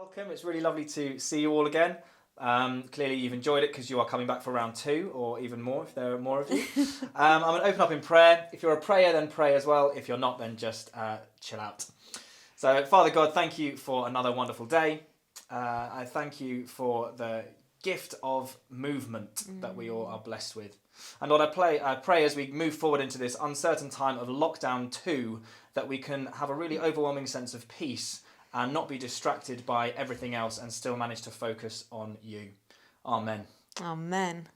Welcome. It's really lovely to see you all again. Clearly you've enjoyed it because you are coming back for round 2 or even more if there are more of you. I'm going to open up in prayer. If you're a prayer, then pray as well. If you're not, then just chill out. So, Father God, thank you for another wonderful day. I thank you for the gift of movement that we all are blessed with. And Lord, I pray as we move forward into this uncertain time of lockdown 2 that we can have a really overwhelming sense of peace and not be distracted by everything else and still manage to focus on you. Amen. Amen.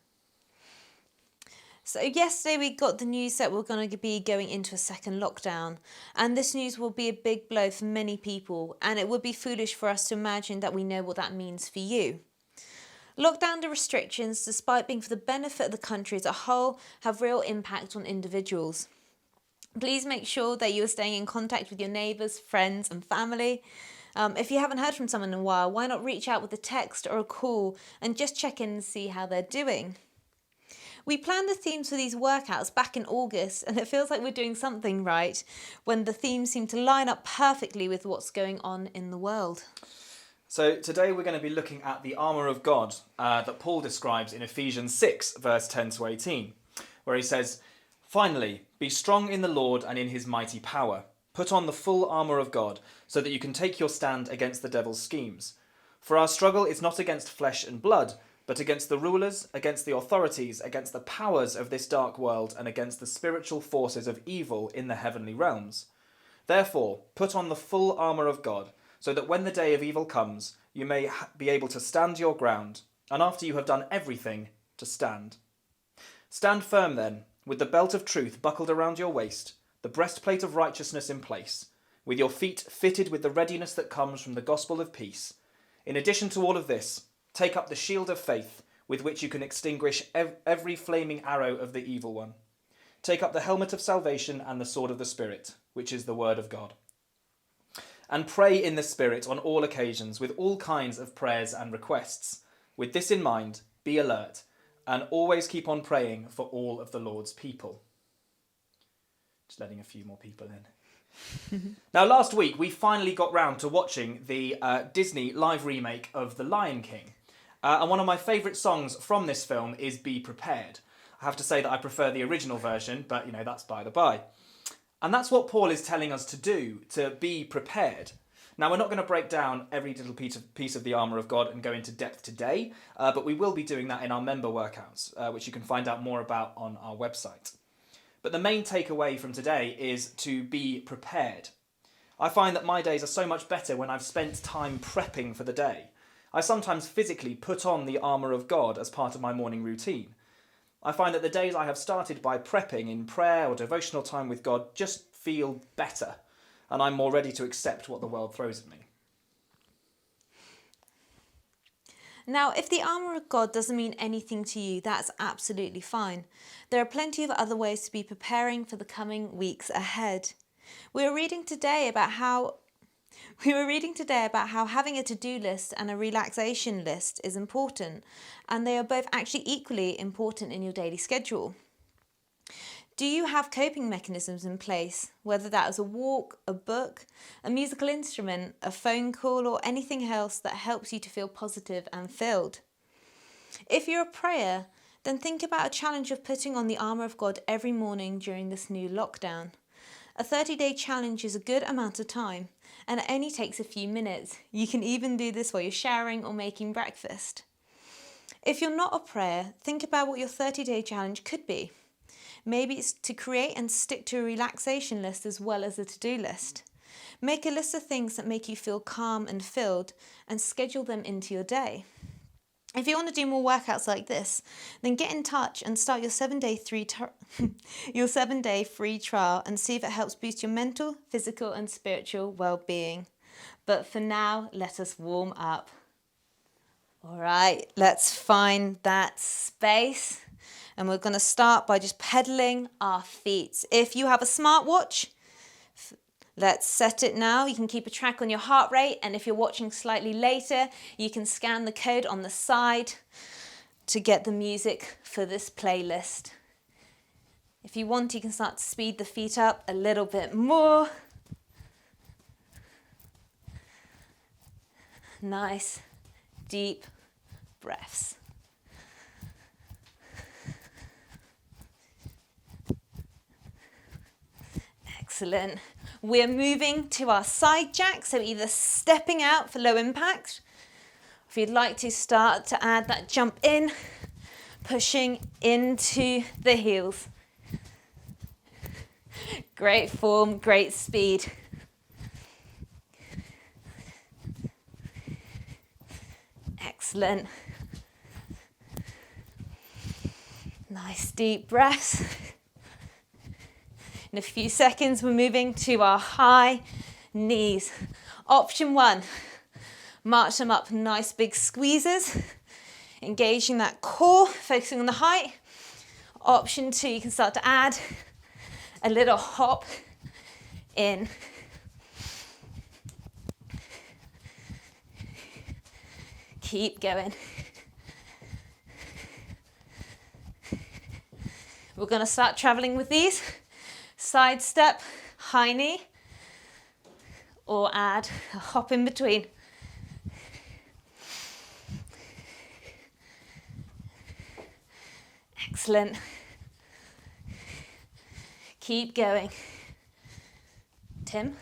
So yesterday we got the news that we're going to be going into a second lockdown, and this news will be a big blow for many people, and it would be foolish for us to imagine that we know what that means for you. Lockdown restrictions, despite being for the benefit of the country as a whole, have real impact on individuals. Please make sure that you are staying in contact with your neighbours, friends and family. If you haven't heard from someone in a while, why not reach out with a text or a call and just check in and see how they're doing. We planned the themes for these workouts back in August, and it feels like we're doing something right when the themes seem to line up perfectly with what's going on in the world. So today we're going to be looking at the armour of God that Paul describes in Ephesians 6 verse 10 to 18, where he says, "Finally, be strong in the Lord and in his mighty power. Put on the full armour of God, so that you can take your stand against the devil's schemes. For our struggle is not against flesh and blood, but against the rulers, against the authorities, against the powers of this dark world, and against the spiritual forces of evil in the heavenly realms. Therefore, put on the full armour of God, so that when the day of evil comes, you may be able to stand your ground, and after you have done everything, to stand. Stand firm then, with the belt of truth buckled around your waist, the breastplate of righteousness in place, with your feet fitted with the readiness that comes from the gospel of peace. In addition to all of this, take up the shield of faith, with which you can extinguish every flaming arrow of the evil one. Take up the helmet of salvation and the sword of the Spirit, which is the word of God. And pray in the Spirit on all occasions, with all kinds of prayers and requests. With this in mind, be alert, and always keep on praying for all of the Lord's people." Just letting a few more people in. Now, last week, we finally got round to watching the Disney live remake of The Lion King. And one of my favourite songs from this film is Be Prepared. I have to say that I prefer the original version, but, that's by the by. And that's what Paul is telling us to do, to be prepared. Now, we're not going to break down every little piece of the armour of God and go into depth today, but we will be doing that in our member workouts, which you can find out more about on our website. But the main takeaway from today is to be prepared. I find that my days are so much better when I've spent time prepping for the day. I sometimes physically put on the armour of God as part of my morning routine. I find that the days I have started by prepping in prayer or devotional time with God just feel better, and I'm more ready to accept what the world throws at me. Now, if the armour of God doesn't mean anything to you, that's absolutely fine. There are plenty of other ways to be preparing for the coming weeks ahead. We were reading today about how having a to-do list and a relaxation list is important, and they are both actually equally important in your daily schedule. Do you have coping mechanisms in place, whether that is a walk, a book, a musical instrument, a phone call, or anything else that helps you to feel positive and filled? If you're a prayer, then think about a challenge of putting on the armour of God every morning during this new lockdown. A 30-day challenge is a good amount of time, and it only takes a few minutes. You can even do this while you're showering or making breakfast. If you're not a prayer, think about what your 30-day challenge could be. Maybe it's to create and stick to a relaxation list as well as a to-do list. Make a list of things that make you feel calm and filled and schedule them into your day. If you want to do more workouts like this, then get in touch and start your 7-day free trial and see if it helps boost your mental, physical and spiritual well-being. But for now, let us warm up. All right, let's find that space. And we're going to start by just pedaling our feet. If you have a smartwatch, let's set it now. You can keep a track on your heart rate. And if you're watching slightly later, you can scan the code on the side to get the music for this playlist. If you want, you can start to speed the feet up a little bit more. Nice, deep breaths. Excellent. We're moving to our side jack, so either stepping out for low impact. If you'd like to start to add that jump in, pushing into the heels. Great form, great speed. Excellent. Nice deep breaths. In a few seconds, we're moving to our high knees. Option 1, march them up, nice big squeezes, engaging that core, focusing on the height. Option 2, you can start to add a little hop in. Keep going. We're going to start traveling with these. Side step, high knee, or add a hop in between. Excellent. Keep going. Tim,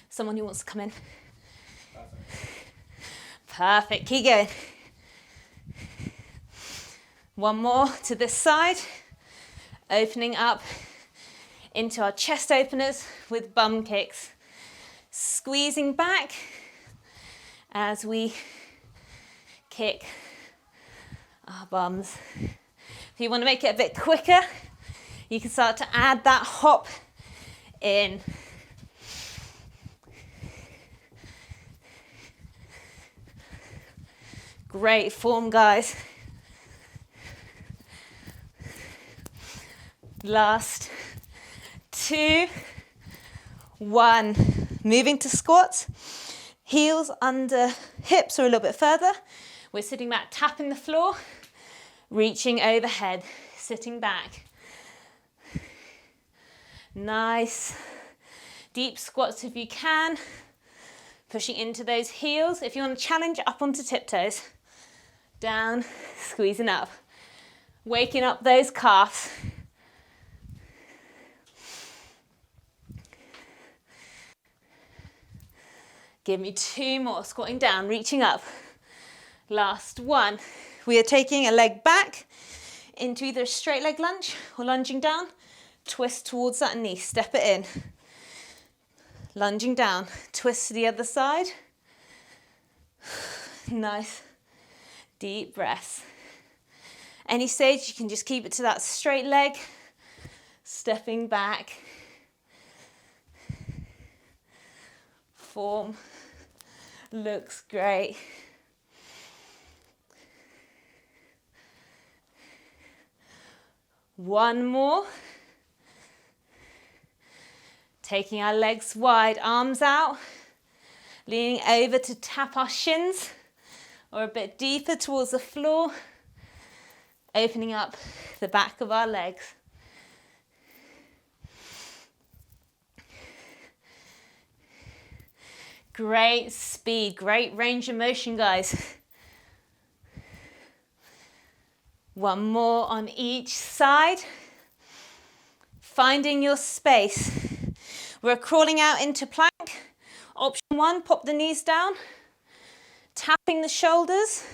someone who wants to come in. Perfect. Keep going. One more to this side. Opening up into our chest openers with bum kicks. Squeezing back as we kick our bums. If you want to make it a bit quicker, you can start to add that hop in. Great form, guys. Last 2, 1. Moving to squats. Heels under hips or a little bit further. We're sitting back, tapping the floor, reaching overhead, sitting back. Nice. Deep squats if you can. Pushing into those heels. If you want to challenge, up onto tiptoes. Down, squeezing up. Waking up those calves. Give me 2 more, squatting down, reaching up. Last 1. We are taking a leg back into either a straight leg lunge or lunging down. Twist towards that knee, step it in. Lunging down, twist to the other side. Nice, deep breaths. Any stage, you can just keep it to that straight leg. Stepping back. Form looks great. One more. Taking our legs wide, arms out. Leaning over to tap our shins or a bit deeper towards the floor. Opening up the back of our legs. Great speed, great range of motion, guys. One more on each side. Finding your space. We're crawling out into plank. Option 1, pop the knees down. Tapping the shoulders.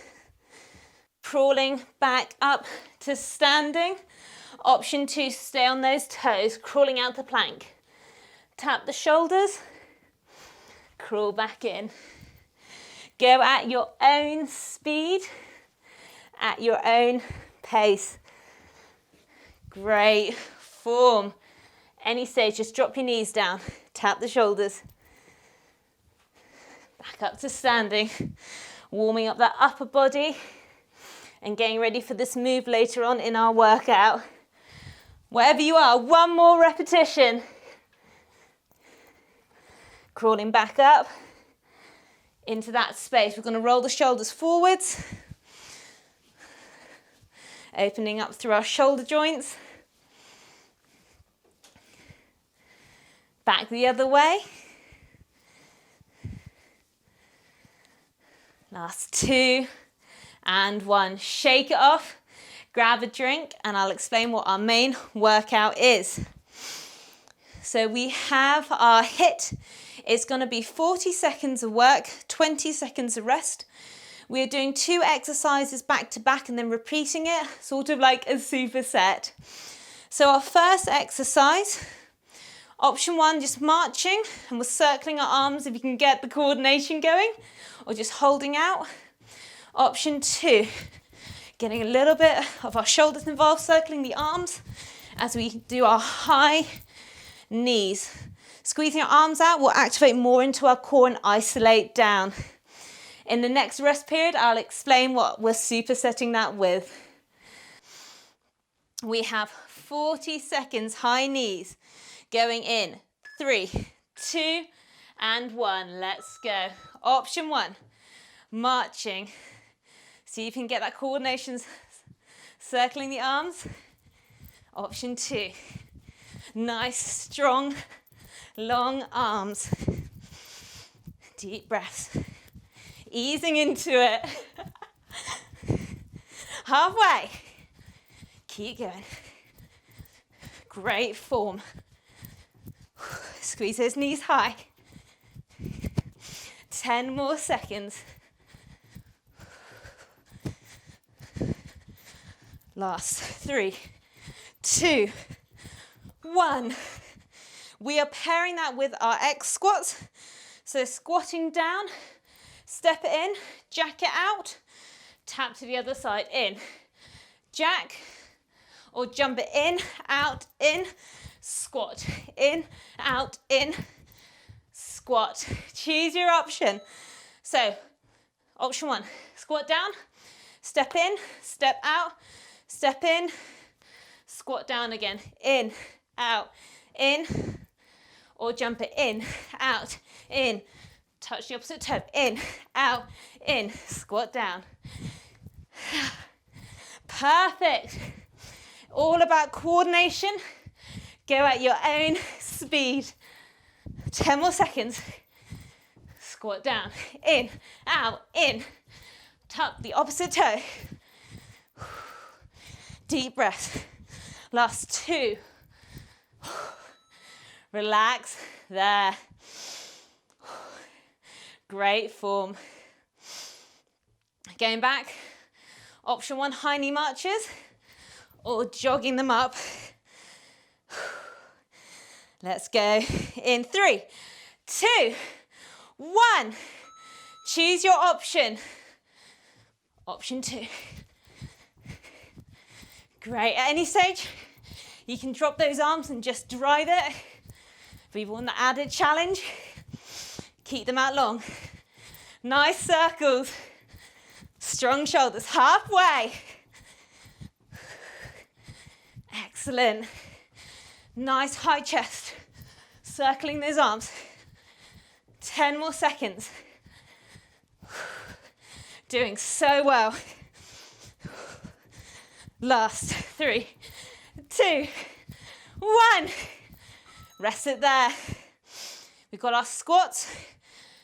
Crawling back up to standing. Option 2, stay on those toes, crawling out to plank. Tap the shoulders. Crawl back in. Go at your own speed, at your own pace. Great form. Any stage, just drop your knees down, tap the shoulders. Back up to standing. Warming up that upper body and getting ready for this move later on in our workout. Wherever you are, 1 more repetition. Crawling back up into that space. We're going to roll the shoulders forwards. Opening up through our shoulder joints. Back the other way. Last 2 and 1. Shake it off, grab a drink, and I'll explain what our main workout is. So we have our HIIT. It's going to be 40 seconds of work, 20 seconds of rest. We're doing 2 exercises back to back and then repeating it, sort of like a superset. So our first exercise, option 1, just marching, and we're circling our arms if you can get the coordination going, or just holding out. Option 2, getting a little bit of our shoulders involved, circling the arms as we do our high knees. Squeezing our arms out will activate more into our core and isolate down. In the next rest period, I'll explain what we're supersetting that with. We have 40 seconds high knees going in. 3, 2, and 1. Let's go. Option 1, marching. See if you can get that coordination, circling the arms. Option 2, nice, strong, long arms. Deep breaths. Easing into it. Halfway. Keep going. Great form. Squeeze those knees high. 10 more seconds. Last 3, 2, 1. We are pairing that with our X squats. So squatting down, step it in, jack it out, tap to the other side, in, jack, or jump it in, squat, in, out, in, squat. Choose your option. So, option 1, squat down, step in, step out, step in, squat down again, in, out, in, or jump it in, out, in, touch the opposite toe, in, out, in, squat down. Perfect. All about coordination. Go at your own speed. 10 more seconds. Squat down, in, out, in, tuck the opposite toe. Deep breath. Last 2. Relax there. Great form. Going back, option 1, high knee marches, or jogging them up. Let's go. In 3, 2, 1. Choose your option. Option 2. Great. At any stage, you can drop those arms and just drive it. If you want the added challenge, keep them out long. Nice circles. Strong shoulders. Halfway. Excellent. Nice high chest. Circling those arms. 10 more seconds. Doing so well. Last 3, 2, 1. Rest it there. We've got our squats.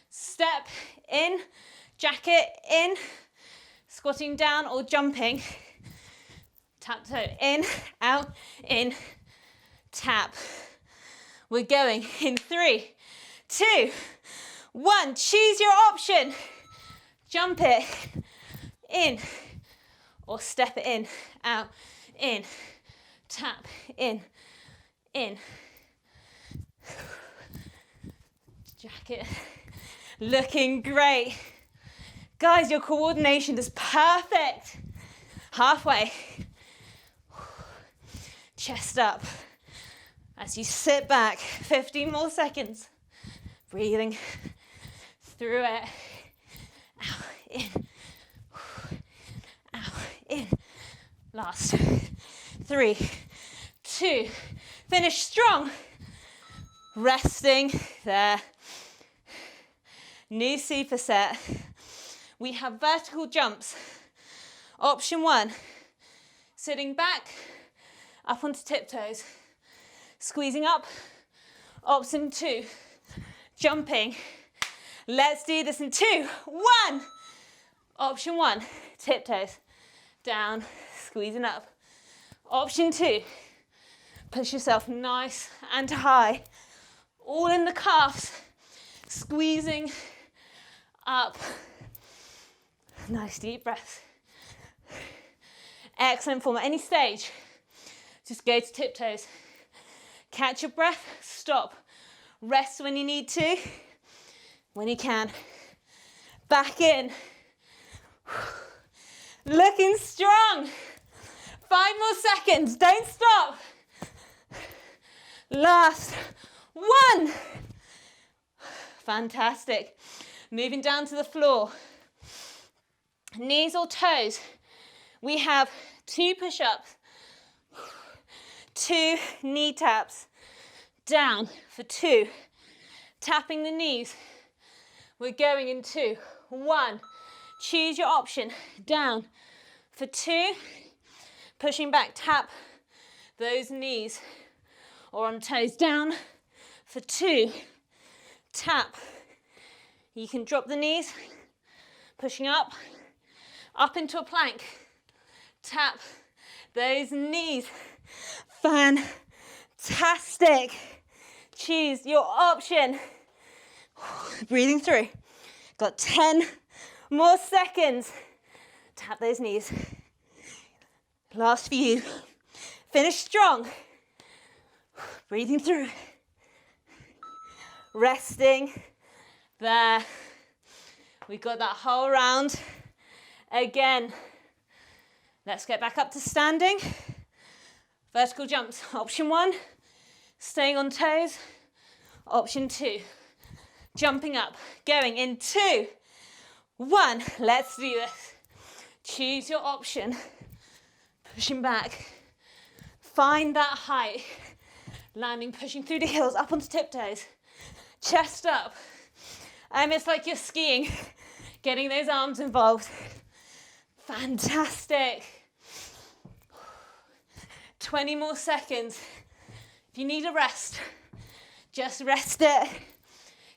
Step in, jacket in, squatting down or jumping. Tap toe in, out, in, tap. We're going in 3, 2, 1. Choose your option. Jump it in or step it in, out, in, tap, in, jacket. Looking great. Guys, your coordination is perfect. Halfway. Chest up. As you sit back, 15 more seconds. Breathing through it. Out, in. Out, in. Last 3, 2. Finish strong. Resting there. New superset. We have vertical jumps. Option 1, sitting back, up onto tiptoes, squeezing up. Option 2, jumping. Let's do this in 2, 1. Option 1, tiptoes, down, squeezing up. Option 2, push yourself nice and high, all in the calves, squeezing up. Nice deep breaths. Excellent form. At any stage, just go to tiptoes. Catch your breath, stop. Rest when you need to, when you can. Back in. Looking strong. 5 more seconds, don't stop. Last 1. Fantastic. Moving down to the floor. Knees or toes. We have 2 push-ups, 2 knee taps, down for 2. Tapping the knees. We're going in 2. 1. Choose your option. Down for 2. Pushing back, tap those knees or on toes. Down for 2. Tap. You can drop the knees. Pushing up into a plank. Tap those knees. Fantastic. Choose your option. Breathing through. Got 10 more seconds. Tap those knees. Last few. Finish strong. Breathing through. Resting. There. We got that whole round. Again. Let's get back up to standing. Vertical jumps. Option 1, staying on toes. Option 2, jumping up. Going in 2, 1. Let's do this. Choose your option. Pushing back. Find that height. Landing, pushing through the heels, up onto tiptoes. Chest up. It's like you're skiing. Getting those arms involved. Fantastic. 20 more seconds. If you need a rest, just rest it.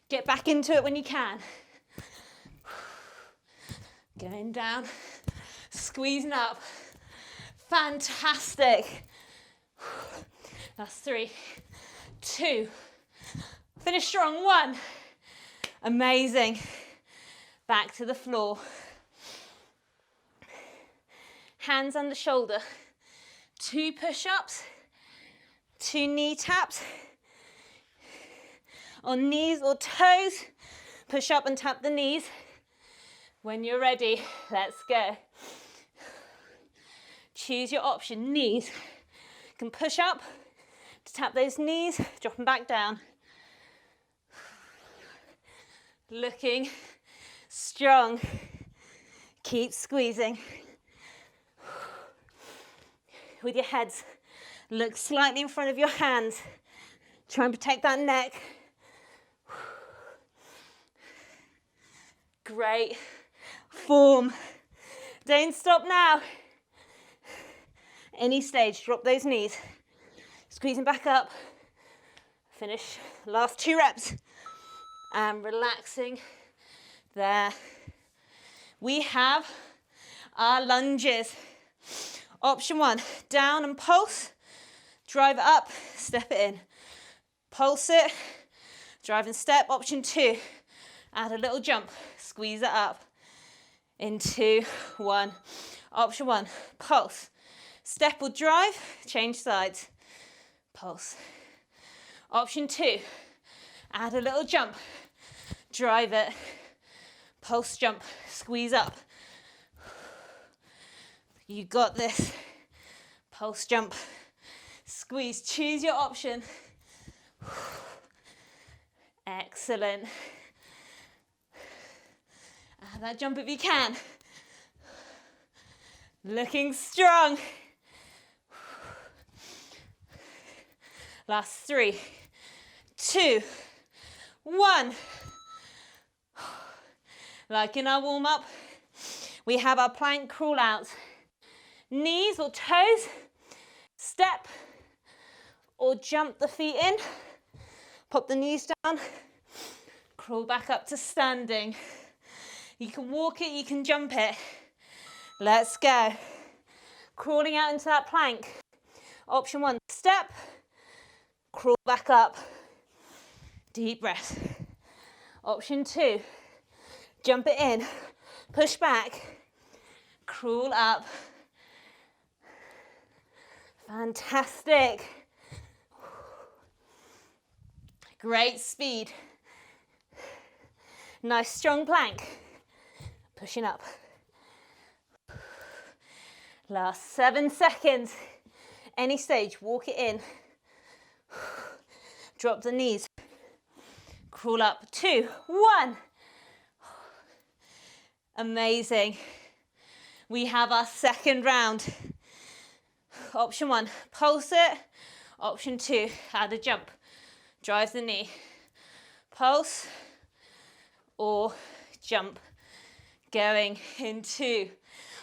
Get back into it when you can. Going down, squeezing up. Fantastic. That's 3, 2. Finish strong. 1. Amazing. Back to the floor. Hands under shoulder. 2 push-ups, 2 knee taps. On knees or toes, push up and tap the knees. When you're ready, let's go. Choose your option. Knees. You can push up to tap those knees, drop them back down. Looking strong. Keep squeezing. With your heads, look slightly in front of your hands. Try and protect that neck. Great form. Don't stop now. Any stage, drop those knees. Squeezing back up. Finish. Last 2 reps. And relaxing there. We have our lunges. Option 1, down and pulse. Drive it up, step it in. Pulse it, drive and step. Option 2, add a little jump. Squeeze it up. In 2, 1. Option 1, pulse. Step or drive, change sides. Pulse. Option 2, add a little jump. Drive it. Pulse jump, squeeze up. You got this. Pulse jump, squeeze. Choose your option. Excellent. Add that jump if you can. Looking strong. Last 3, 2, 1. Like in our warm-up, we have our plank crawl outs. Knees or toes, step or jump the feet in, pop the knees down, crawl back up to standing. You can walk it, you can jump it. Let's go. Crawling out into that plank. Option 1, step, crawl back up. Deep breath. Option 2, jump it in, push back, crawl up. Fantastic. Great speed. Nice strong plank. Pushing up. Last 7 seconds. Any stage, walk it in. Drop the knees. Crawl up. 2, 1. Amazing. We have our second round. Option 1, pulse it. Option 2, add a jump. Drive the knee. Pulse or jump. Going in 2,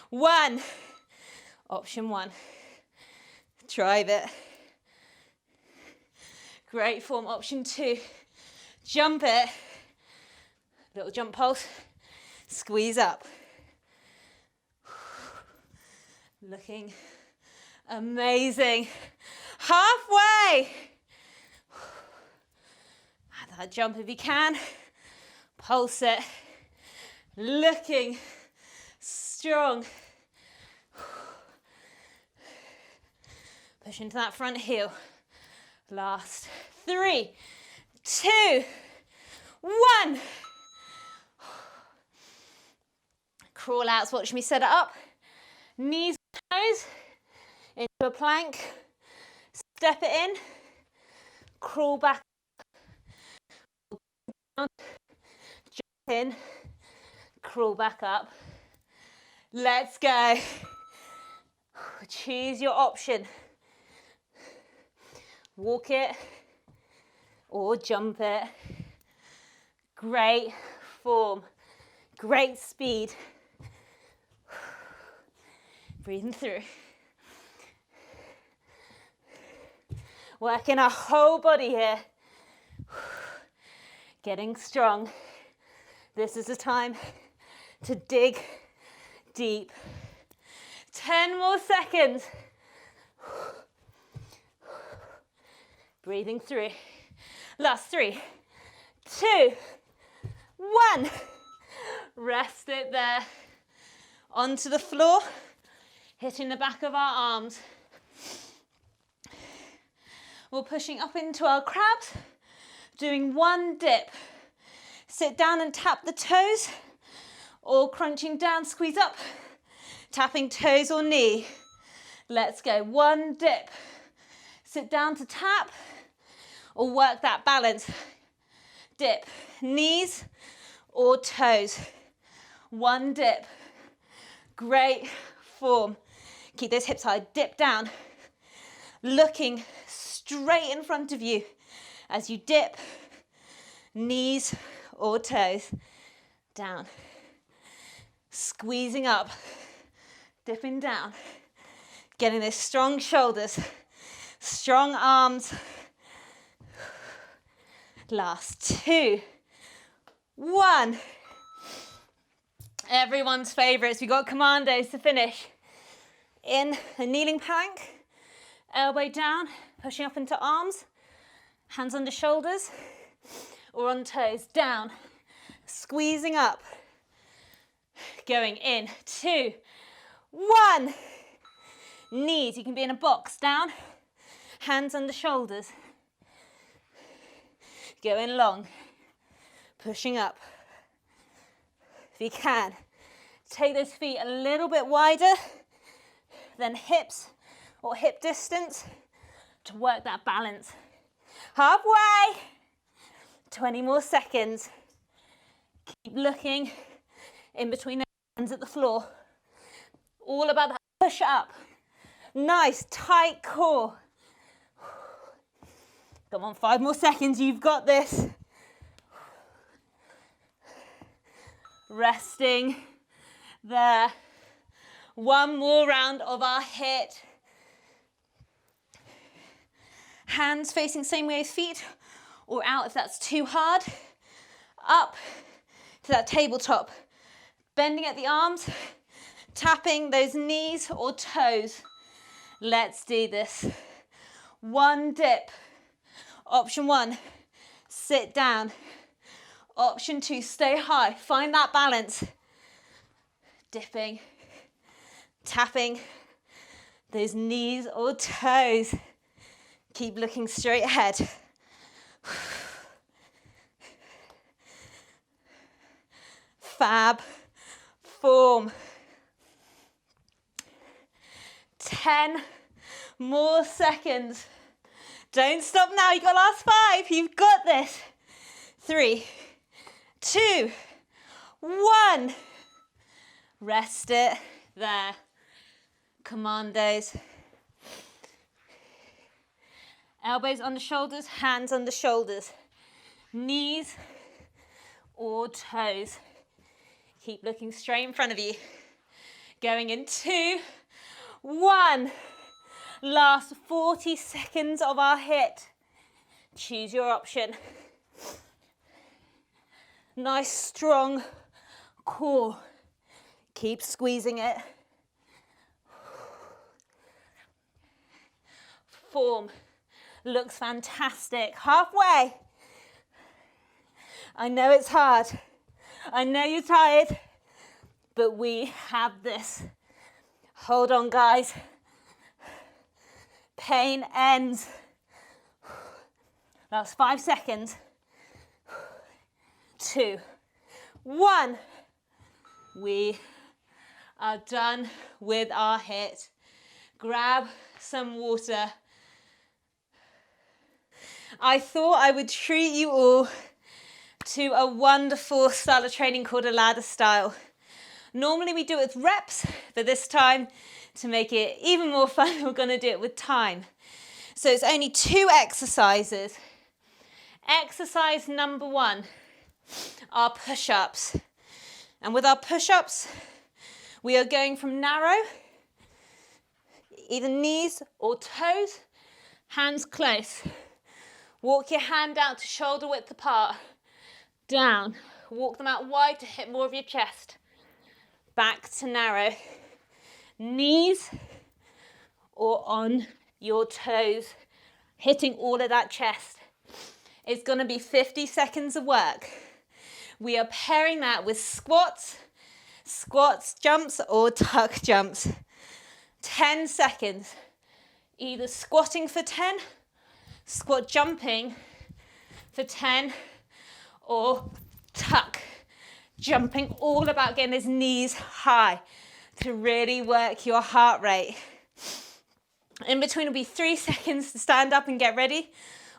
1. Option 1. Drive it. Great form. Option 2. Jump it. Little jump pulse. Squeeze up. Looking amazing. Halfway. Add that jump if you can. Pulse it. Looking strong. Push into that front heel. Last 3, 2, 1. Crawl out, watch me set it up. Knees, toes, into a plank. Step it in. Crawl back. Jump in. Crawl back up. Let's go. Choose your option. Walk it or jump it. Great form, great speed. Breathing through. Working our whole body here. Getting strong. This is the time to dig deep. 10 more seconds. Breathing through. Last 3, 2, 1. Rest it there. Onto the floor. Hitting the back of our arms. We're pushing up into our crabs. Doing 1 dip. Sit down and tap the toes. Or crunching down, squeeze up. Tapping toes or knee. Let's go. 1 dip. Sit down to tap or work that balance. Dip, knees or toes. 1 dip. Great form. Keep those hips high. Dip down. Looking straight in front of you as you dip, knees or toes. Down. Squeezing up. Dipping down. Getting those strong shoulders. Strong arms. Last 2, 1. Everyone's favourites. We've got commandos to finish. In a kneeling plank. Elbow down. Pushing up into arms. Hands under shoulders. Or on toes. Down. Squeezing up. Going in. 2, 1. Knees. You can be in a box. Down. Hands under shoulders. Going long. Pushing up. If you can, take those feet a little bit wider than hips or hip distance to work that balance. Halfway. 20 more seconds. Keep looking in between the hands at the floor. All about that push up. Nice tight core. Come on, 5 more seconds, you've got this. Resting there. 1 more round of our Hiit. Hands facing same way as feet, or out if that's too hard. Up to that tabletop Bending at the arms, tapping those knees or toes. Let's do this. 1 dip. Option 1, sit down. Option 2, stay high. Find that balance. Dipping, tapping those knees or toes. Keep looking straight ahead. Fab form. 10 more seconds. Don't stop now, you've got last 5. You've got this. 3, 2, 1. Rest it there. Commandos. Elbows under shoulders, hands under shoulders. Knees or toes. Keep looking straight in front of you. Going in 2, 1. Last 40 seconds of our hit. Choose your option. Nice strong core. Keep squeezing it. Form looks fantastic. Halfway. I know it's hard. I know you're tired, but we have this. Hold on, guys. Pain ends. Last 5 seconds. 2, 1. We are done with our hit. Grab some water. I thought I would treat you all to a wonderful style of training called a ladder style. Normally we do it with reps, but this time, to make it even more fun, we're going to do it with time. So it's only 2 exercises. Exercise number 1 are push-ups. And with our push-ups, we are going from narrow, either knees or toes, hands close. Walk your hand out to shoulder width apart. Down. Walk them out wide to hit more of your chest. Back to narrow. Knees or on your toes, hitting all of that chest. It's going to be 50 seconds of work. We are pairing that with squats, jumps or tuck jumps. 10 seconds. Either squatting for 10, squat jumping for 10, or tuck jumping, all about getting those knees high to really work your heart rate. In between will be 3 seconds to stand up and get ready,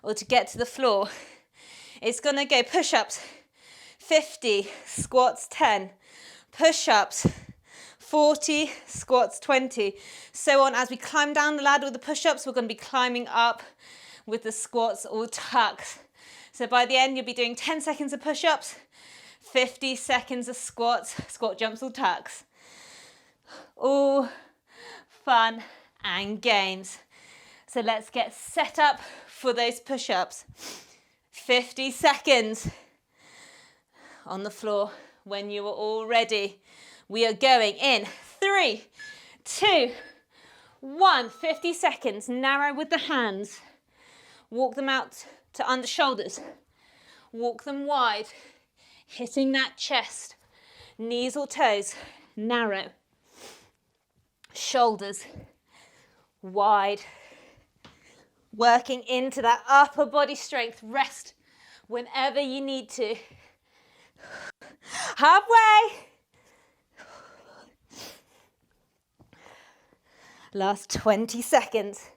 or to get to the floor. It's going to go push-ups 50, squats 10, push-ups 40, squats 20. So on, as we climb down the ladder with the push-ups, we're going to be climbing up with the squats or tucks. So by the end, you'll be doing 10 seconds of push-ups, 50 seconds of squats, squat jumps or tucks. All fun and games. So let's get set up for those push-ups. 50 seconds on the floor. When you are all ready, we are going in 3, 2, 1. 50 seconds. Narrow with the hands. Walk them out to under shoulders. Walk them wide, hitting that chest. Knees or toes, narrow. Shoulders wide. Working into that upper body strength. Rest whenever you need to. Halfway. Last 20 seconds.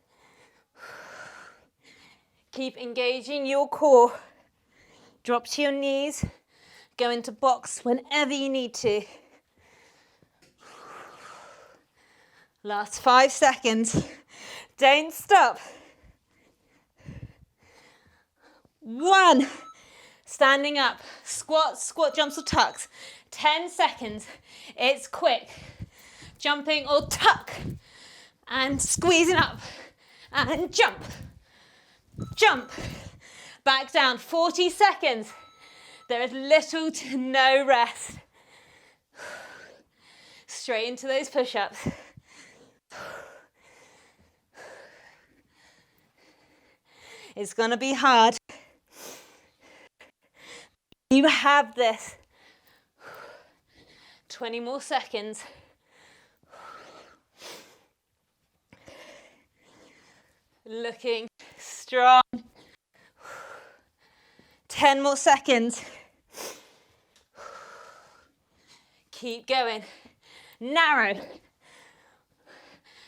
Keep engaging your core. Drop to your knees. Go into box whenever you need to. Last 5 seconds. Don't stop. 1. Standing up. Squats, squat jumps or tucks. 10 seconds. It's quick. Jumping or tuck. And squeezing up. And jump. Jump. Back down. 40 seconds. There is little to no rest. Straight into those push-ups. It's gonna be hard. You have this. 20 more seconds. Looking strong. 10 more seconds. Keep going. Narrow.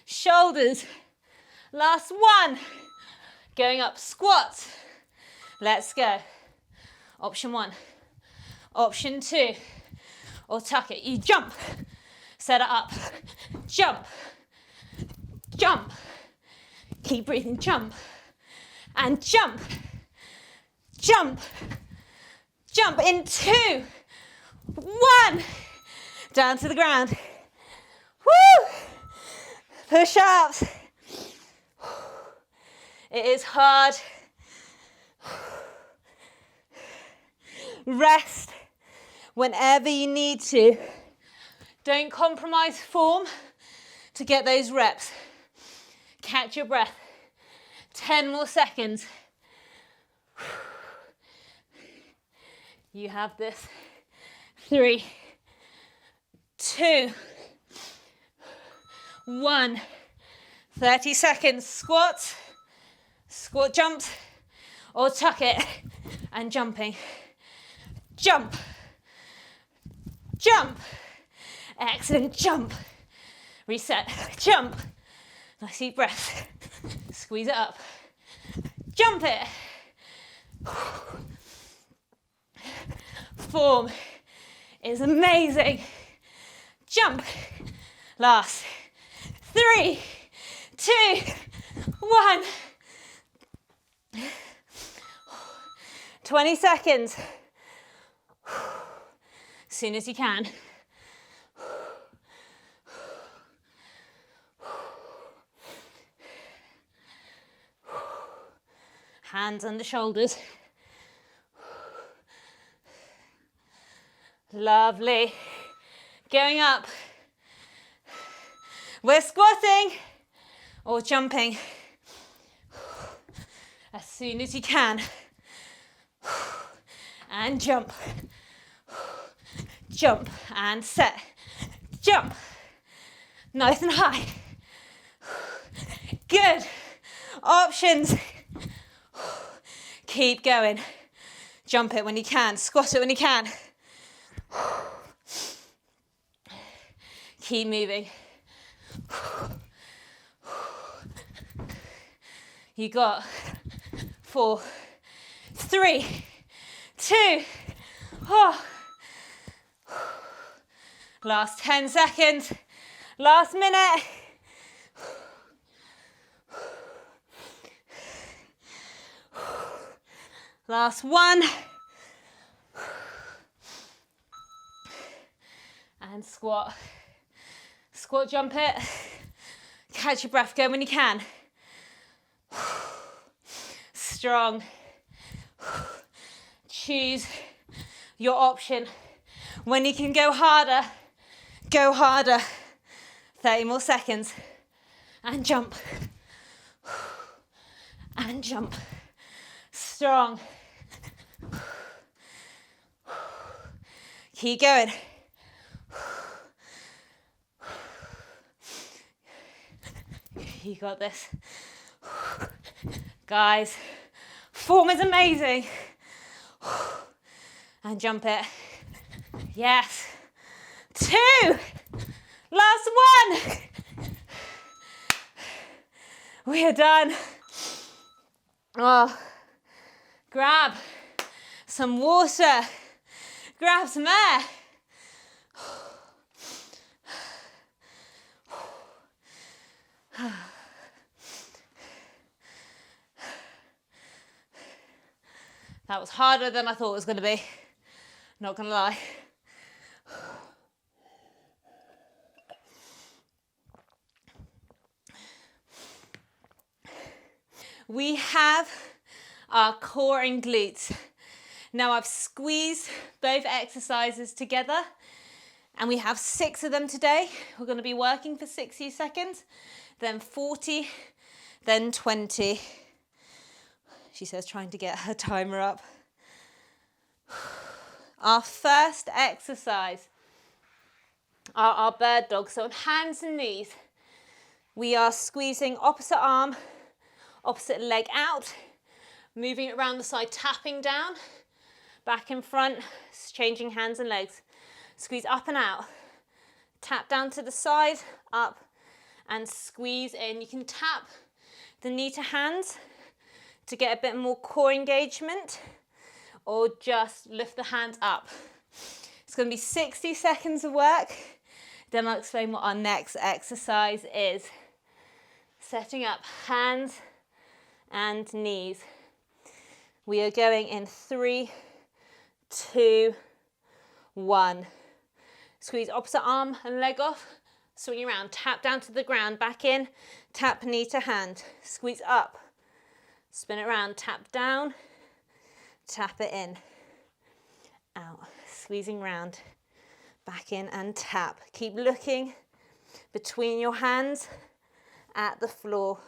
Shoulders. Last one. Going up, squats. Let's go. Option 1. Option 2. Or tuck it. You jump. Set it up. Jump. Jump. Keep breathing. Jump. And jump. Jump. Jump in 2, 1. Down to the ground. Woo! Push-ups. It is hard. Rest whenever you need to. Don't compromise form to get those reps. Catch your breath. 10 more seconds. You have this. 3, 2, 1. 30 seconds. Squats. Squat jumps. Or tuck it. And jumping. Jump. Jump. Excellent. Jump. Reset. Jump. Nice deep breath. Squeeze it up. Jump it. Form is amazing. Jump. Last. 3, 2, 1. 20 seconds. As soon as you can. Hands under shoulders. Lovely. Going up. We're squatting or jumping as soon as you can. And jump. Jump and set. Jump. Nice and high. Good. Options. Keep going. Jump it when you can. Squat it when you can. Keep moving. You got 4, 3, 2, oh. Last 10 seconds. Last minute. Last 1. And squat. Squat, jump it. Catch your breath, go when you can. Strong. Choose your option. When you can go harder, go harder. 30 more seconds. And jump. And jump. Strong. Keep going. You got this. Guys, form is amazing. And jump it. Yes. 2. Last 1. We are done. Oh, grab some water. Grab some air. That was harder than I thought it was going to be. Not going to lie. We have our core and glutes. Now I've squeezed both exercises together And we have 6 of them today. We're going to be working for 60 seconds, then 40, then 20. She says, trying to get her timer up. Our first exercise are our bird dogs. So on hands and knees, we are squeezing opposite arm, opposite leg out, moving it around the side, tapping down, back in front, changing hands and legs. Squeeze up and out, tap down to the side, up, and squeeze in. You can tap the knee to hands to get a bit more core engagement, or just lift the hands up. It's going to be 60 seconds of work. Then I'll explain what our next exercise is. Setting up hands and knees. We are going in 3, 2, 1. Squeeze opposite arm and leg off. Swing around, tap down to the ground, back in, tap knee to hand. Squeeze up, spin it around, tap down, tap it in, out, squeezing round, back in and tap. Keep looking between your hands at the floor.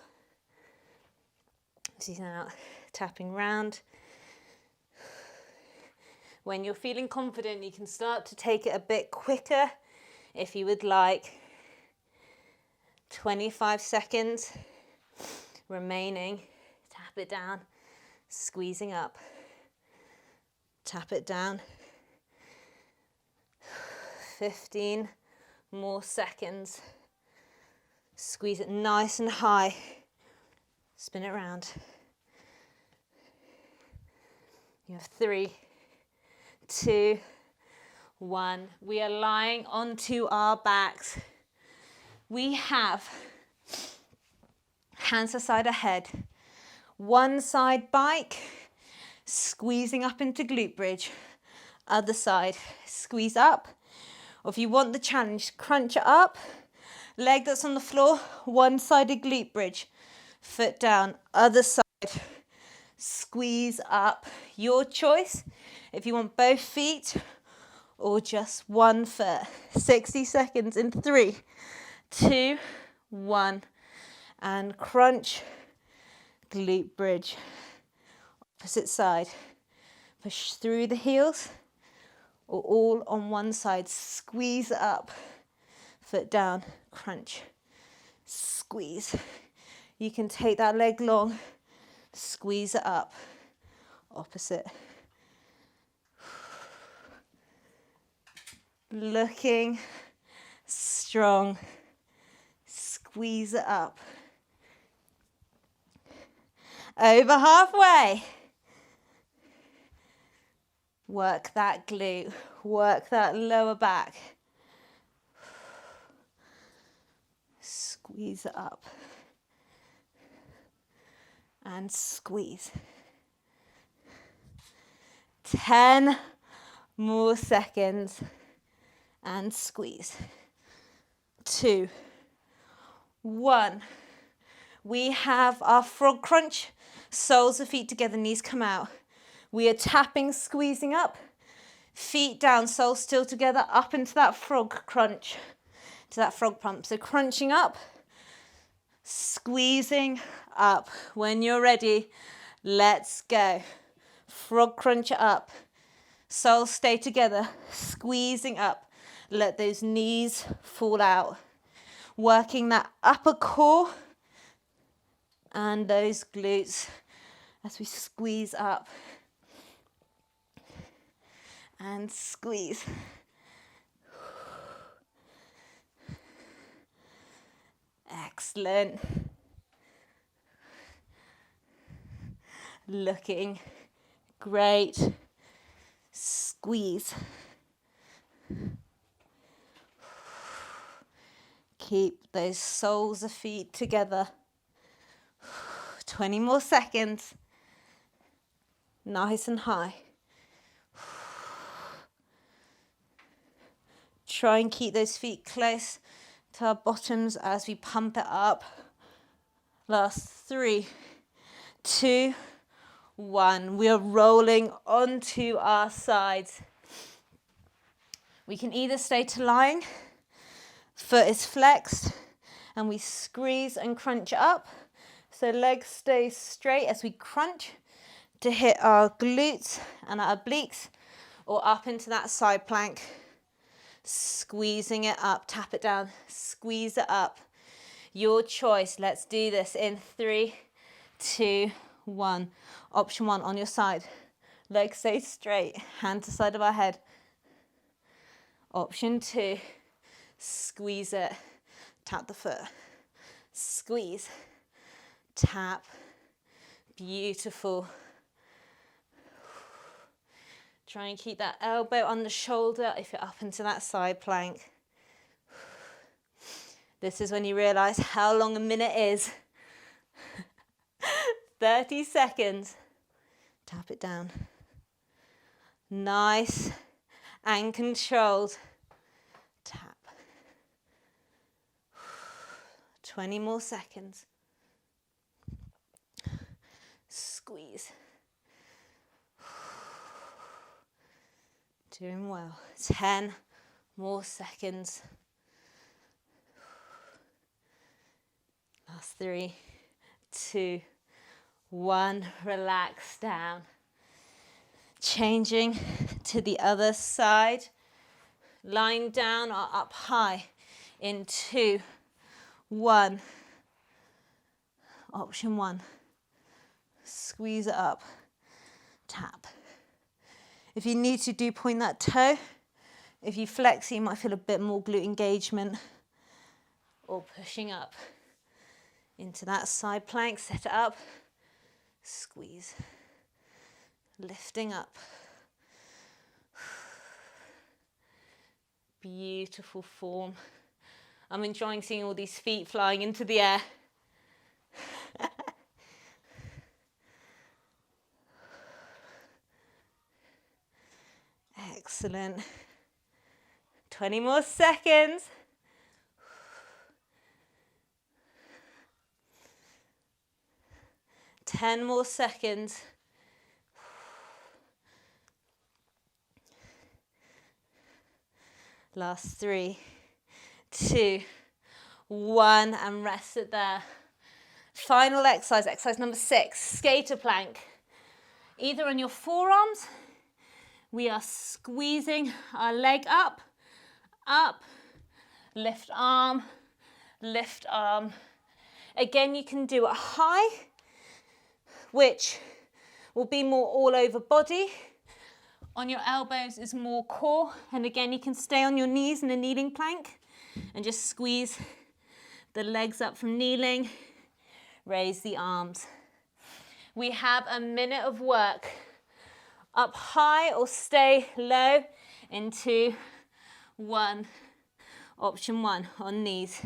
Squeezing out, tapping round. When you're feeling confident, you can start to take it a bit quicker if you would like. 25 seconds remaining. Tap it down, squeezing up. Tap it down. 15 more seconds. Squeeze it nice and high. Spin it around. You have 3, 2, 1. We are lying onto our backs. We have hands aside ahead. One side bike, squeezing up into glute bridge. Other side, squeeze up. Or if you want the challenge, crunch it up. Leg that's on the floor, one-sided glute bridge. Foot down, other side. Squeeze up. Your choice. If you want both feet or just one foot. 60 seconds in 3, 2, 1. And crunch, glute bridge. Opposite side. Push through the heels or all on one side. Squeeze up. Foot down, crunch, squeeze. You can take that leg long, squeeze it up. Opposite. Looking strong. Squeeze it up. Over halfway. Work that glute. Work that lower back. Squeeze it up. And squeeze. 10 more seconds. And squeeze. 2, 1. We have our frog crunch. Soles of feet together, knees come out. We are tapping, squeezing up. Feet down, soles still together, up into that frog crunch. To that frog pump. So crunching up, squeezing up. When you're ready, let's go. Frog crunch it up. Soles stay together, squeezing up. Let those knees fall out. Working that upper core and those glutes as we squeeze up. And squeeze. Excellent. Looking great. Squeeze. Keep those soles of feet together. 20 more seconds. Nice and high. Try and keep those feet close to our bottoms as we pump it up. Last 3, 2, 1. We are rolling onto our sides. We can either stay to lying, foot is flexed, and we squeeze and crunch up. So legs stay straight as we crunch to hit our glutes and our obliques, or up into that side plank. Squeezing it up, tap it down, squeeze it up. Your choice. Let's do this in 3, 2, 1. Option 1 on your side. Legs stay straight, hand to side of our head. Option 2, squeeze it, tap the foot, squeeze, tap, beautiful. Try and keep that elbow on the shoulder if you're up into that side plank. This is when you realise how long a minute is. 30 seconds. Tap it down. Nice and controlled. Tap. 20 more seconds. Squeeze. Doing well. 10 more seconds. Last 3, 2, 1. Relax down. Changing to the other side. Lying down or up high in 2, 1. Option 1. Squeeze it up. Tap. If you need to, do point that toe. If you flex, you might feel a bit more glute engagement. Or pushing up into that side plank. Set it up. Squeeze. Lifting up. Beautiful form. I'm enjoying seeing all these feet flying into the air. Excellent. 20 more seconds. Ten more seconds. Last 3, 2, 1, and rest it there. Final exercise, exercise number 6, skater plank. Either on your forearms, we are squeezing our leg up, up, lift arm, lift arm. Again, you can do it high, which will be more all over body. On your elbows is more core, and again you can stay on your knees in a kneeling plank and just squeeze the legs up from kneeling, raise the arms. We have a minute of work. Up high or stay low in 2, 1. Option 1 on knees.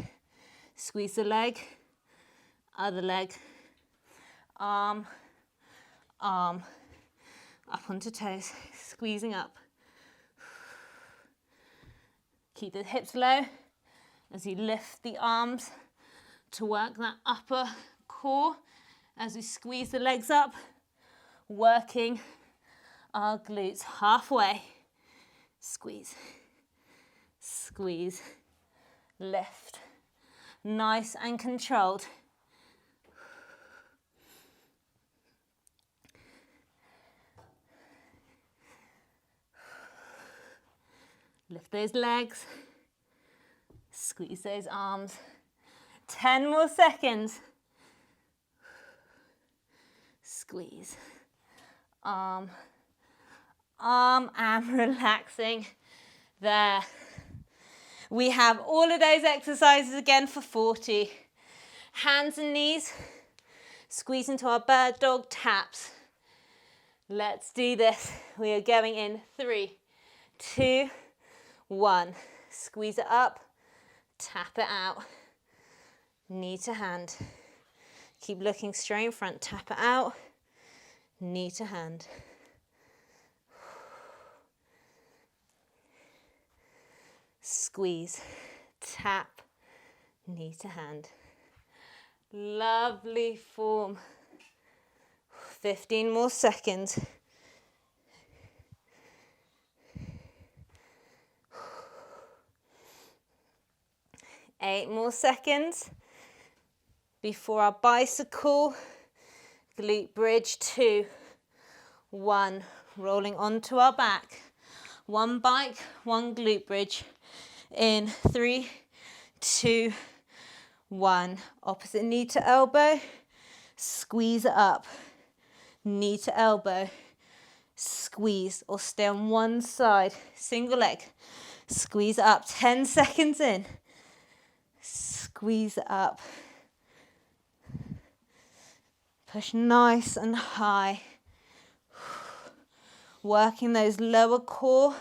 Squeeze the leg, other leg, arm, arm. Up onto toes, squeezing up. Keep the hips low as you lift the arms to work that upper core as we squeeze the legs up, working our glutes halfway. Squeeze, squeeze, lift. Nice and controlled. Lift those legs, squeeze those arms. 10 more seconds. Squeeze, arm, arm, and relaxing there. We have all of those exercises again for 40. Hands and knees, squeeze into our bird dog taps. Let's do this. We are going in 3, 2, 1. Squeeze it up, tap it out. Knee to hand. Keep looking straight in front, tap it out. Knee to hand. Squeeze, tap, knee to hand. Lovely form. 15 more seconds. 8 more seconds before our bicycle. Glute bridge, 2, 1. Rolling onto our back. One bike, one glute bridge. In 3, 2, 1. Opposite knee to elbow. Squeeze it up. Knee to elbow. Squeeze or stay on one side. Single leg. Squeeze it up. 10 seconds in. Squeeze it up. Push nice and high. Working those lower core.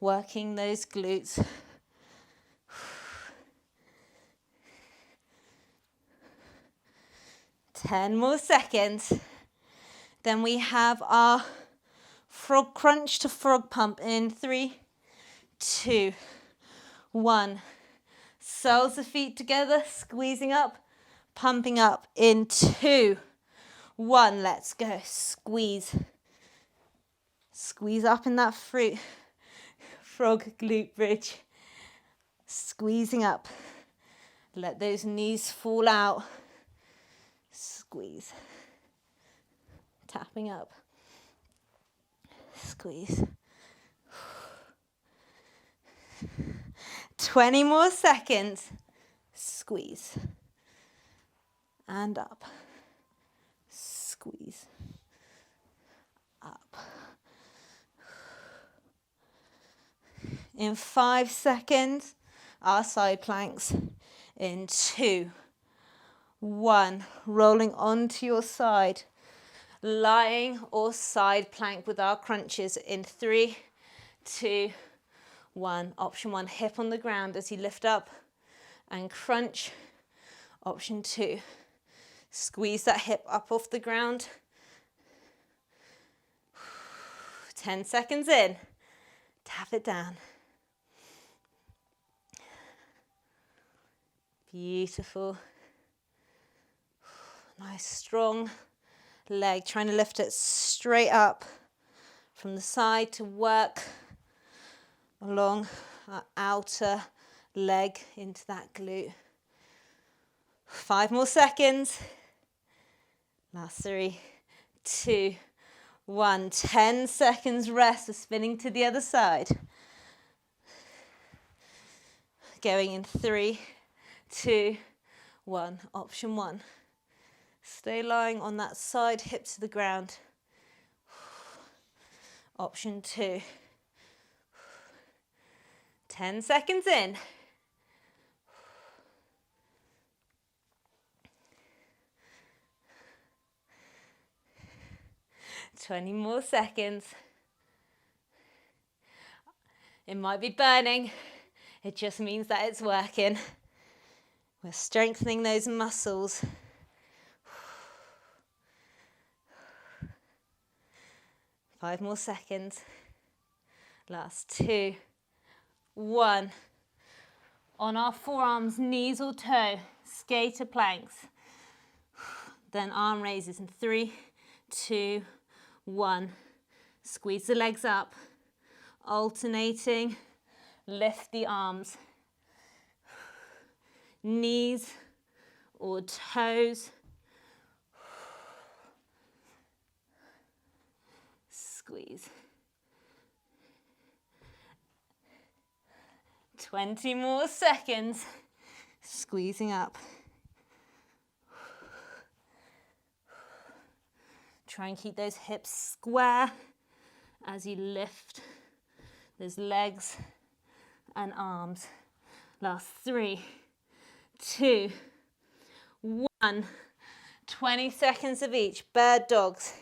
Working those glutes. 10 more seconds. Then we have our frog crunch to frog pump in 3, 2, 1. Soles of feet together, squeezing up, pumping up in 2, 1. Let's go. Squeeze. Squeeze up in that frog glute bridge. Squeezing up. Let those knees fall out. Squeeze. Tapping up. Squeeze. 20 more seconds. Squeeze. And up. Squeeze. Up. In 5 seconds, our side planks. In 2, 1. Rolling onto your side. Lying or side plank with our crunches in 3, 2, 1. Option 1, hip on the ground as you lift up and crunch. Option 2, squeeze that hip up off the ground. 10 seconds in. Tap it down. Beautiful. Nice strong leg, trying to lift it straight up from the side to work along our outer leg into that glute. 5 more seconds. Last 3, 2, 1. 10 seconds rest. We're spinning to the other side. Going in 3, 2, 1. Option 1. Stay lying on that side, hip to the ground. Option 2. 10 seconds in. Twenty more seconds. It might be burning. It just means that it's working. We're strengthening those muscles. 5 more seconds. Last 2, 1. On our forearms, knees or toe, skater planks. Then arm raises in 3, 2, 1. Squeeze the legs up. Alternating. Lift the arms. Knees or toes. Squeeze. 20 more seconds. Squeezing up. Try and keep those hips square as you lift those legs and arms. Last 3, 2, 1. 20 seconds of each. Bird dogs.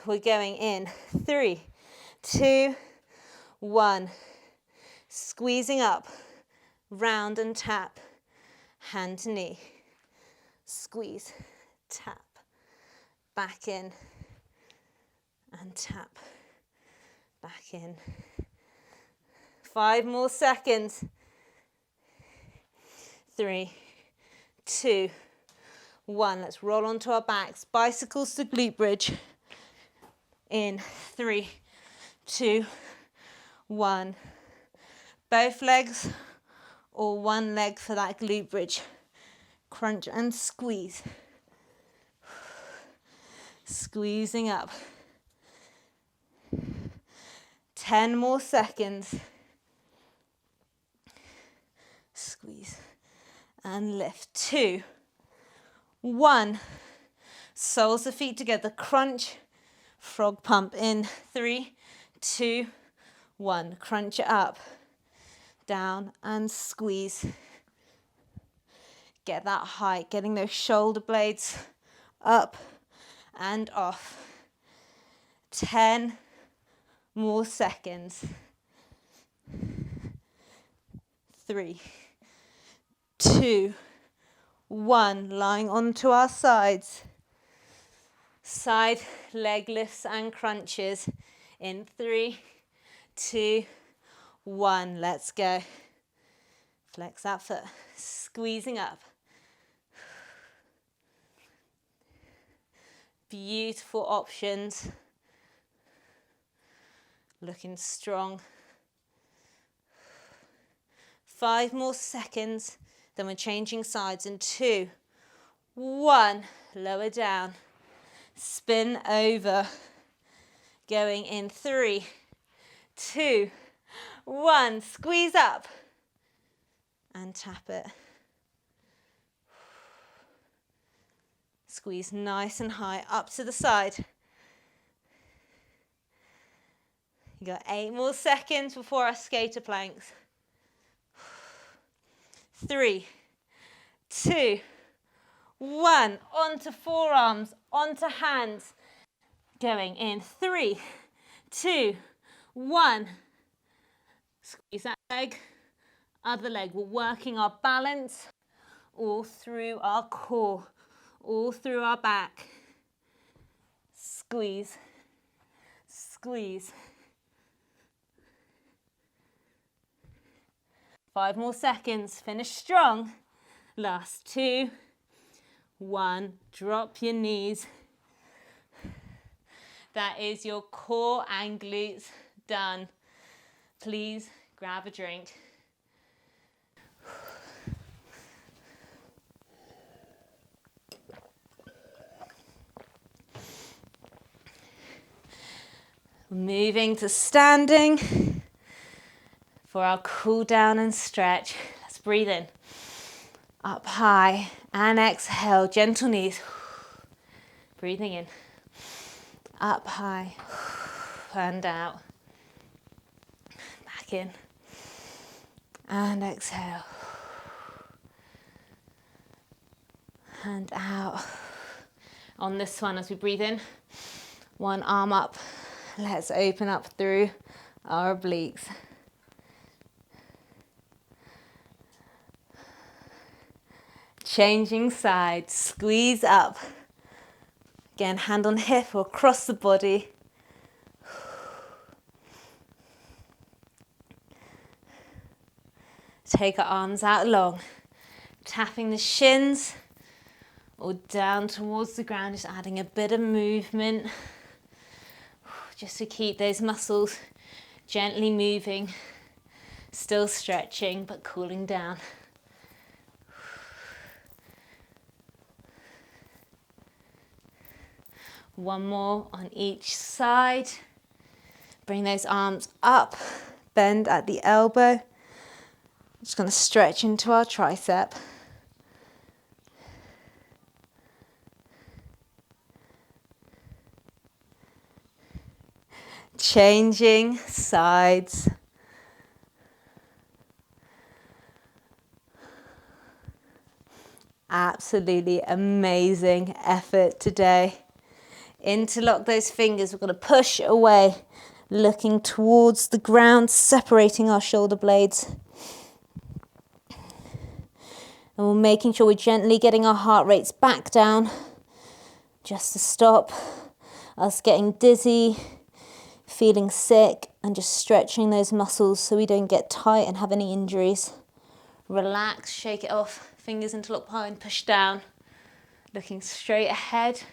We're going in 3, 2, 1. Squeezing up, round and tap, hand to knee. Squeeze, tap, back in, and tap, back in. 5 more seconds. 3, 2, 1. Let's roll onto our backs. Bicycles to glute bridge. In 3, 2, 1. Both legs or one leg for that glute bridge. Crunch and squeeze. Squeezing up. 10 more seconds. Squeeze and lift. 2, 1. Soles of feet together. Crunch. Frog pump in. 3, 2, 1. Crunch it up. Down and squeeze. Get that height. Getting those shoulder blades up and off. 10 more seconds. 3, 2, 1. Lying onto our sides. Side leg lifts and crunches in 3, 2, 1. Let's go. Flex that foot. Squeezing up. Beautiful options. Looking strong. 5 more seconds. Then we're changing sides in 2, 1. Lower down. Spin over. Going in 3, 2, 1. Squeeze up. And tap it. Squeeze nice and high up to the side. You got 8 more seconds before our skater planks. 3, 2, 1. Onto forearms, onto hands. Going in 3, 2, 1. Squeeze that leg. Other leg. We're working our balance all through our core, all through our back. Squeeze, squeeze. 5 more seconds. Finish strong. Last 2, 1. Drop your knees. That is your core and glutes done. Please grab a drink. Moving to standing for our cool down and stretch. Let's breathe in. Up high and exhale. Gentle knees. Breathing in. Up high and out. Back in. And exhale. And out. On this one, as we breathe in, one arm up. Let's open up through our obliques. Changing sides, squeeze up. Again, hand on hip or across the body. Take our arms out long, tapping the shins or down towards the ground, just adding a bit of movement. Just to keep those muscles gently moving, still stretching but cooling down. One more on each side. Bring those arms up, bend at the elbow. Just going to stretch into our tricep. Changing sides. Absolutely amazing effort today. Interlock those fingers. We're going to push away, looking towards the ground, separating our shoulder blades. And we're making sure we're gently getting our heart rates back down, just to stop us getting dizzy, feeling sick, and just stretching those muscles so we don't get tight and have any injuries. Relax, shake it off, fingers interlock behind, push down. Looking straight ahead.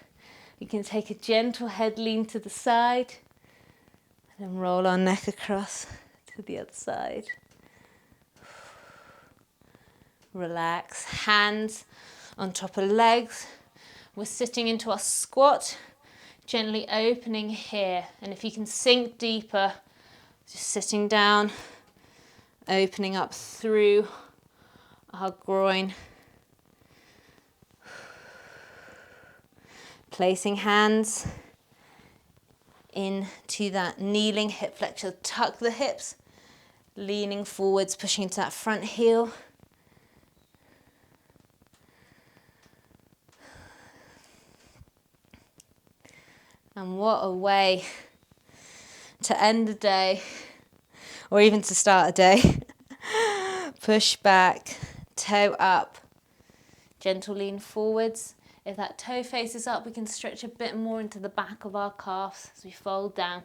You can take a gentle head lean to the side and then roll our neck across to the other side. Relax. Hands on top of legs. We're sitting into our squat, gently opening here. And if you can sink deeper, just sitting down, opening up through our groin. Placing hands into that kneeling hip flexor. Tuck the hips, leaning forwards, pushing into that front heel. And what a way to end the day, or even to start a day. Push back, toe up, gentle lean forwards. If that toe faces up, we can stretch a bit more into the back of our calves as we fold down.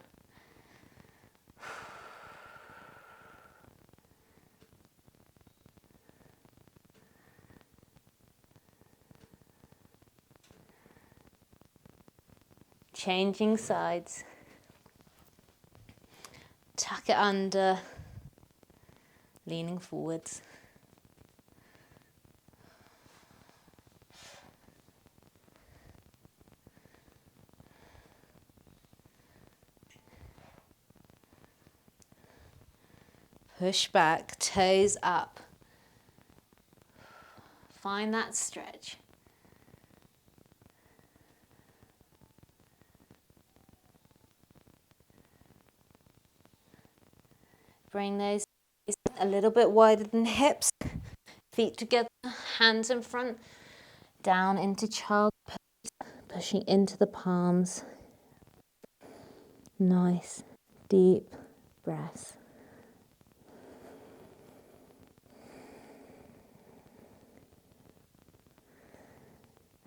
Changing sides. Tuck it under, leaning forwards. Push back, toes up. Find that stretch. Bring those a little bit wider than hips. Feet together, hands in front. Down into child pose, pushing into the palms. Nice, deep breath.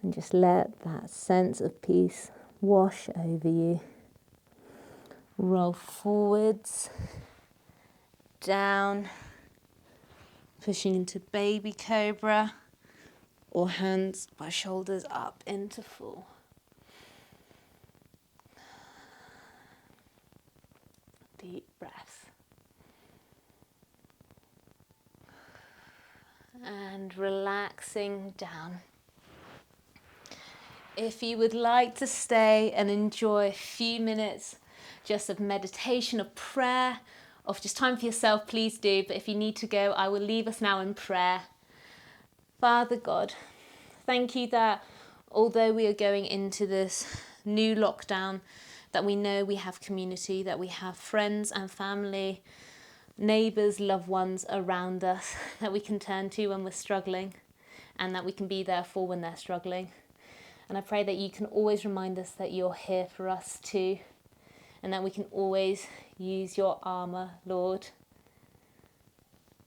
And just let that sense of peace wash over you. Roll forwards, down, pushing into baby cobra, or hands by shoulders up into full. Deep breath. And relaxing down. If you would like to stay and enjoy a few minutes just of meditation, of prayer, of just time for yourself, please do. But if you need to go, I will leave us now in prayer. Father God, thank you that although we are going into this new lockdown, that we know we have community, that we have friends and family, neighbours, loved ones around us that we can turn to when we're struggling, and that we can be there for when they're struggling. And I pray that you can always remind us that you're here for us too, and that we can always use your armour, Lord.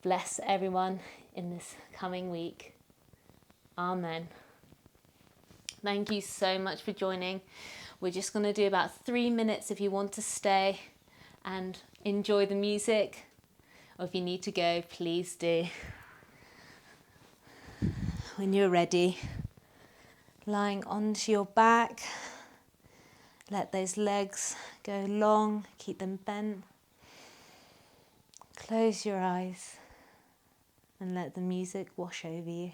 Bless everyone in this coming week. Amen. Thank you so much for joining. We're just going to do about 3 minutes if you want to stay and enjoy the music, or if you need to go, please do. When you're ready, lying onto your back, let those legs go long, keep them bent. Close your eyes and let the music wash over you.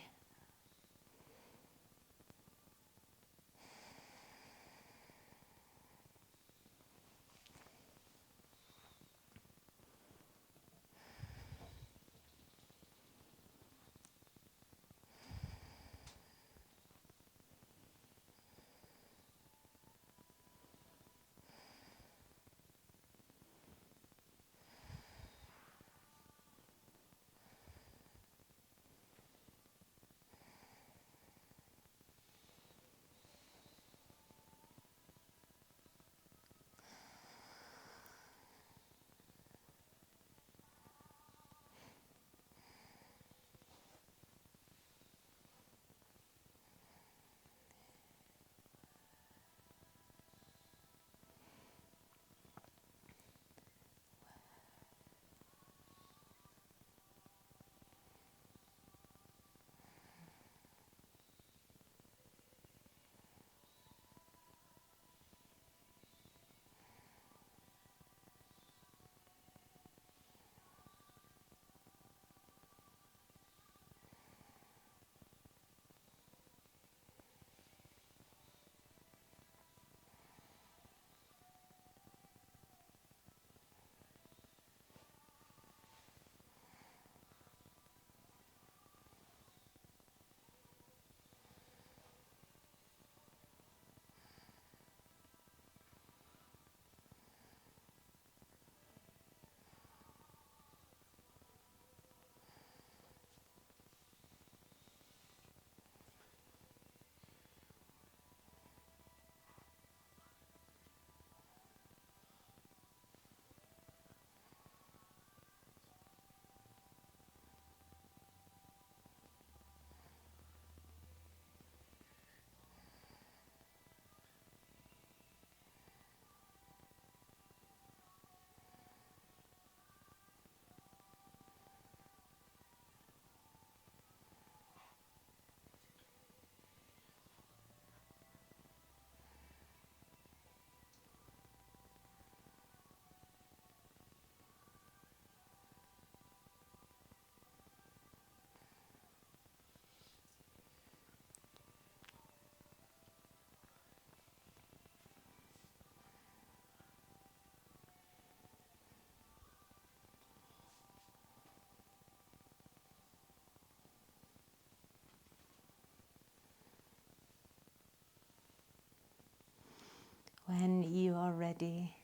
ready,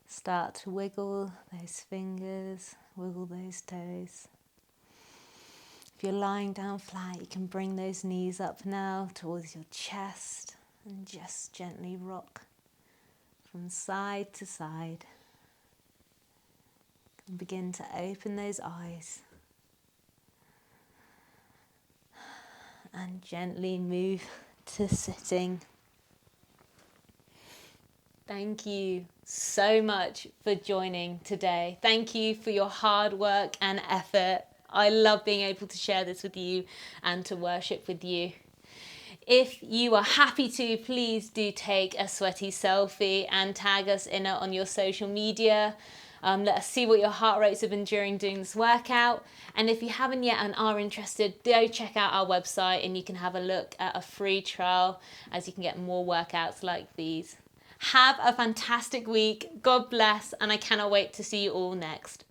start to wiggle those fingers, wiggle those toes. If you're lying down flat, you can bring those knees up now towards your chest and just gently rock from side to side. And begin to open those eyes and gently move to sitting. Thank you so much for joining today. Thank you for your hard work and effort. I love being able to share this with you and to worship with you. If you are happy to, please do take a sweaty selfie and tag us in it on your social media. Let us see what your heart rates have been during doing this workout. And if you haven't yet and are interested, do check out our website and you can have a look at a free trial as you can get more workouts like these. Have a fantastic week. God bless, and I cannot wait to see you all next.